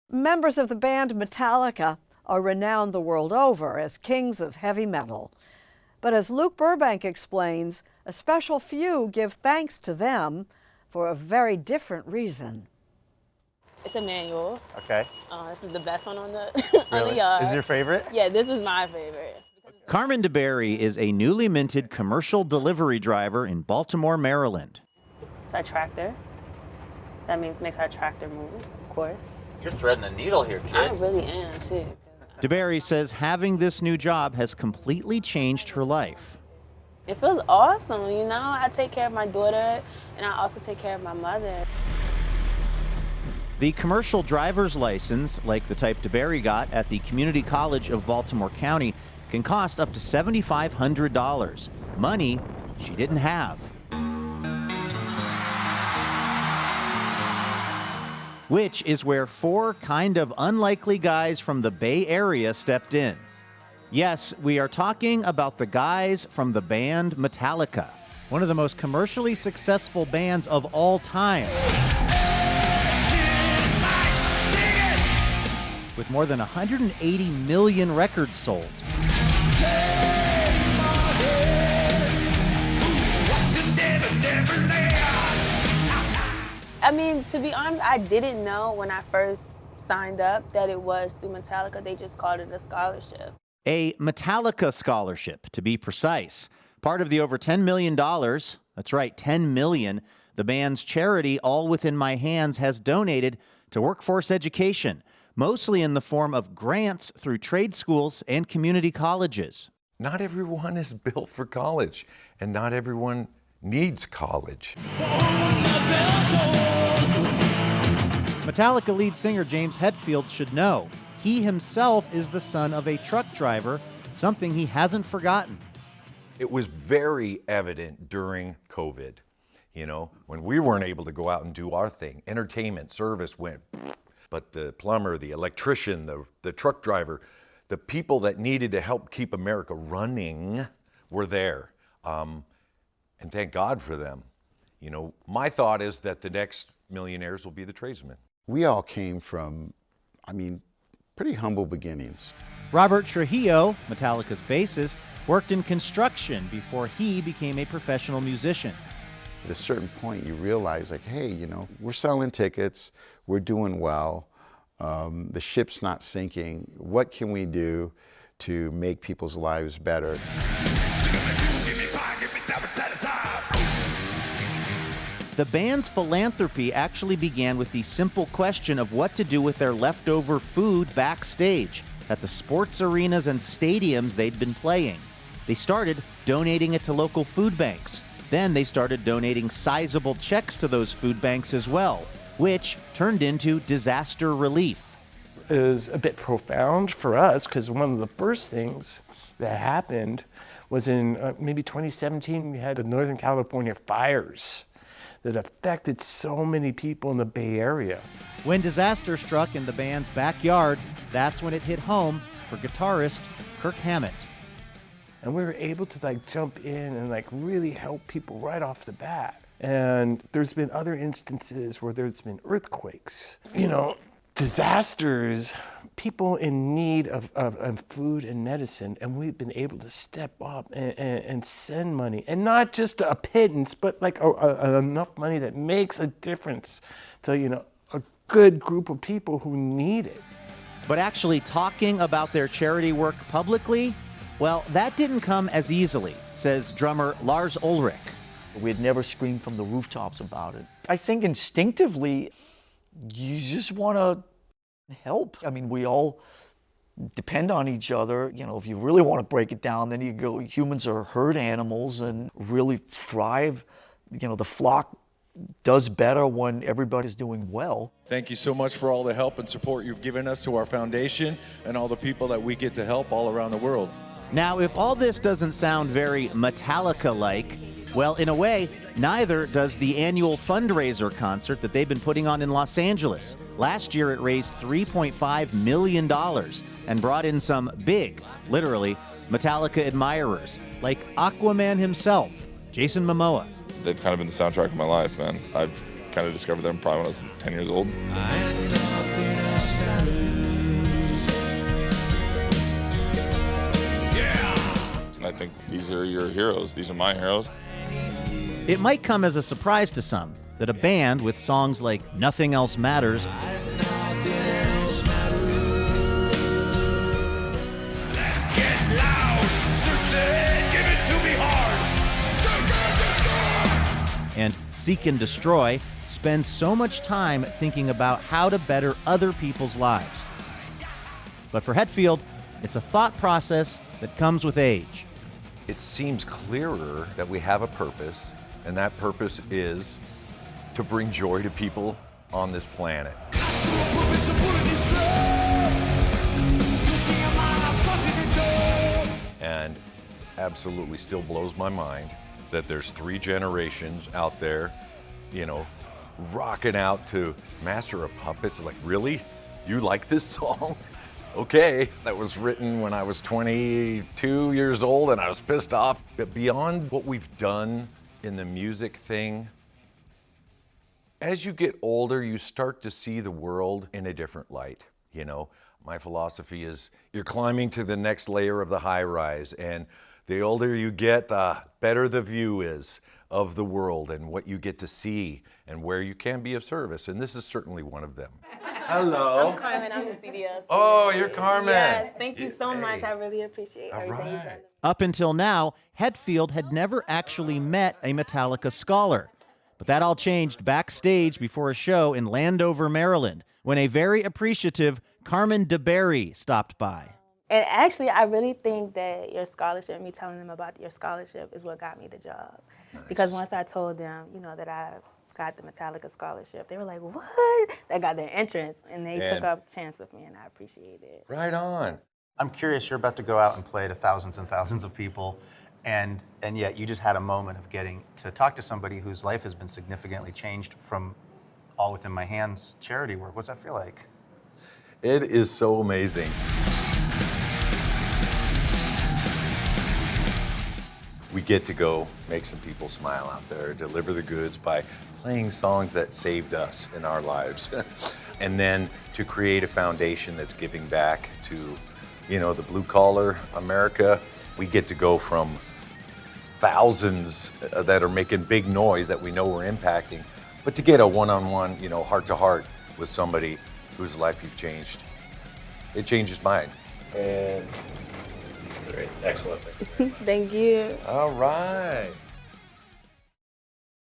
Members of the band Metallica are renowned the world over as kings of heavy metal. But as Luke Burbank explains, a special few give thanks to them for a very different reason. It's a manual. Okay. This is the best one on the, Really? on the yard. Is your favorite? Yeah, this is my favorite. Carmen DeBerry is a newly minted commercial delivery driver in Baltimore, Maryland. It's our tractor. That means makes our tractor move, of course. You're threading a needle here, kid. I really am, too. DeBerry says having this new job has completely changed her life. It feels awesome, you know? I take care of my daughter, and I also take care of my mother. The commercial driver's license, like the type DeBerry got at the Community College of Baltimore County, can cost up to $7,500. Money she didn't have. Which is where four kind of unlikely guys from the Bay Area stepped in. Yes, we are talking about the guys from the band Metallica, one of the most commercially successful bands of all time. With more than 180 million records sold. I mean, to be honest, I didn't know when I first signed up that it was through Metallica. They just called it a scholarship. A Metallica scholarship, to be precise. Part of the over $10 million, that's right, $10 million, the band's charity, All Within My Hands, has donated to workforce education, mostly in the form of grants through trade schools and community colleges. Not everyone is built for college, and not everyone needs college. Metallica lead singer James Hetfield should know. He himself is the son of a truck driver, something he hasn't forgotten. It was very evident during COVID, you know, when we weren't able to go out and do our thing. Entertainment, service went, but the plumber, the electrician, the truck driver, the people that needed to help keep America running were there. And thank God for them. You know, my thought is that the next millionaires will be the tradesmen. We all came from, pretty humble beginnings. Robert Trujillo, Metallica's bassist, worked in construction before he became a professional musician. At a certain point, you realize, like, hey, you know, we're selling tickets, we're doing well, the ship's not sinking. What can we do to make people's lives better? The band's Philanthropy actually began with the simple question of what to do with their leftover food backstage at the sports arenas and stadiums they'd been playing. They started donating it to local food banks. Then they started donating sizable checks to those food banks as well, which turned into disaster relief. It was a bit profound for us because one of the first things that happened was in maybe 2017, we had the Northern California fires that affected so many people in the Bay Area. When disaster struck in the band's backyard, that's when it hit home for guitarist Kirk Hammett. And we were able to jump in and really help people right off the bat. And there's been other instances where there's been earthquakes, you know, disasters, people in need of food and medicine, and we've been able to step up and send money, and not just a pittance, but enough money that makes a difference to, you know, a good group of people who need it. But actually talking about their charity work publicly, well, that didn't come as easily, says drummer Lars Ulrich. We had never screamed from the rooftops about it. I think instinctively, you just want to help. I mean, we all depend on each other. You know, if you really want to break it down, then you go, humans are herd animals and really thrive. You know, the flock does better when everybody's doing well. Thank you so much for all the help and support you've given us to our foundation and all the people that we get to help all around the world. Now, if all this doesn't sound very Metallica-like, well, in a way, neither does the annual fundraiser concert that they've been putting on in Los Angeles. Last year, it raised $3.5 million and brought in some big, literally, Metallica admirers, like Aquaman himself, Jason Momoa. They've kind of been the soundtrack of my life, man. I've kind of discovered them probably when I was 10 years old. think these are your heroes. These are my heroes. It might come as a surprise to some that a band with songs like Nothing Else Matters and Seek and Destroy spends so much time thinking about how to better other people's lives. But for Hetfield, it's a thought process that comes with age. It seems clearer that we have a purpose, and that purpose is to bring joy to people on this planet. And absolutely still blows my mind that there's 3 generations out there, you know, rocking out to Master of Puppets. Like, really? You like this song? Okay. That was written when I was 22 years old and I was pissed off. But beyond what we've done in the music thing, as you get older, you start to see the world in a different light. You know, my philosophy is you're climbing to the next layer of the high rise, and the older you get, the better the view is of the world and what you get to see and where you can be of service. And this is certainly one of them. Hello. I'm Carmen. I'm the CDS. Oh, you're Carmen. Yes, thank you so much. I really appreciate everything you've done. Up until now, Hetfield had never actually met a Metallica scholar. But that all changed backstage before a show in Landover, Maryland, when a very appreciative Carmen DeBerry stopped by. And actually, I really think that your scholarship, me telling them about your scholarship, is what got me the job. Nice. Because once I told them, you know, that I got the Metallica scholarship, they were like, what? They got their entrance, and they took a chance with me, and I appreciate it. Right on. I'm curious, you're about to go out and play to thousands and thousands of people, and yet you just had a moment of getting to talk to somebody whose life has been significantly changed from All Within My Hands charity work. What's that feel like? It is so amazing. We get to go make some people smile out there, deliver the goods by playing songs that saved us in our lives. And then to create a foundation that's giving back to, you know, the blue collar America. We get to go from thousands that are making big noise that we know we're impacting, but to get a one-on-one, you know, heart-to-heart with somebody whose life you've changed, it changes mine. And great, excellent. Thank you. All right.